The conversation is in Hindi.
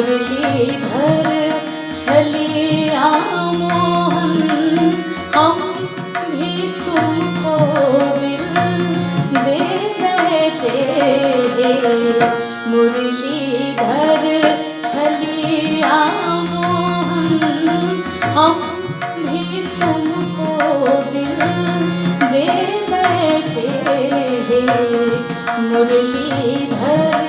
मुरलीधर छलिया मोहन हम भी तुमको दिल दे बैठे हैं। मुरलीधर छलिया मोहन हम भी तुमको दिल दे बैठे हैं। मुरलीधर